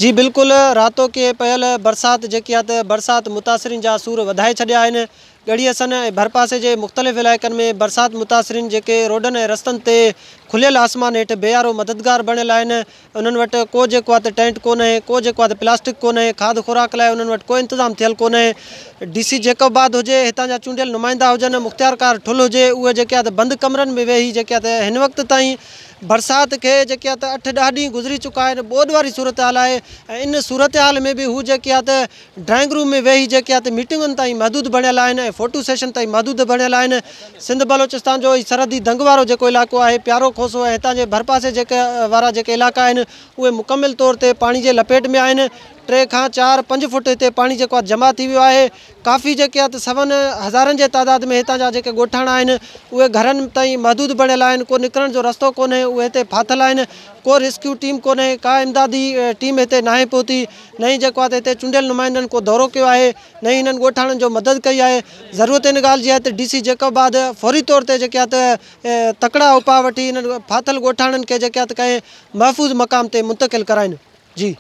जी बिल्कुल, रातों के पयल बरसात जेकी आहे त बरसात मुतासिरीन जा सूर वधाए छॾिया आहिनि। ॻड़ी असन ऐं भरपासे जे मुख़्तलिफ़ इलाइक़नि में बरसात मुतासिरीन जेके रोडनि ऐं रस्तनि ते खुलियल आसमान हेठि बेयारो मददगार बणियल आहिनि। उन्हनि वटि को जेको आहे त टेंट कोन्हे, को जेको आहे त प्लास्टिक कोन्हे, खाद खुराक लाइ उन्हनि वटि को इंतज़ाम थियल कोन्हे। DC जेकोबाद हुजे, हितां जा चूंडियल नुमाइंदा हुजनि, मुख़्तियारकार ठुल हुजे, उहे जेके आहे त बंदि कमरनि में वेही जेके आहे त हिन वक़्त ताईं बरसात खे जेके आहे त 8-10 ॾींहं गुज़री चुका आहिनि। ॿोॾि वारी सूरत हाल आहे ऐं इन सूरत हाल में बि हू जेके आहे त ड्राइंग रूम में वेही जेके आहे त मीटिंगुनि ताईं महदूद बणियल आहिनि ऐं फ़ोटो सेशन ताईं महदूद बणियल आहिनि। सिंध बलोचिस्तान जो सरहदी दंग वारो जेको इलाइक़ो आहे, प्यारो खोसो ऐं हितां जे भरपासे जेके वारा जेके इलाइक़ा आहिनि उहे मुकमिल तौर ते पाणी जे लपेट में आहिनि। 3 खां 4-5 फुट हिते पाणी जेको आहे जमा थी वियो आहे। काफ़ी जेके आहे त सवनि हज़ारनि जे तादाद में हितां जा जेके ॻोठाणा आहिनि उहे घरनि ताईं महदूद बणियल आहिनि। को निकिरण जो रस्तो कोन्हे, उहे हिते फाथल आहिनि। को रेस्क्यू टीम कोन्हे, का इमदादी टीम हिते नाहे पहुती। न ई जेको आहे त हिते चूंडियल नुमाइंदनि को दौरो कयो आहे, न ई हिननि ॻोठाणनि जो मदद कई आहे। ज़रूरत इन ॻाल्हि जी आहे त DC जेकोबाद फ़ौरी तौर ते जेके आहे त तकिड़ा उपाउ वठी हिननि फाथल ॻोठाणनि खे जेके आहे त कंहिं महफ़ूज़ मक़ाम ते मुंतक़िल कराइनि। जी।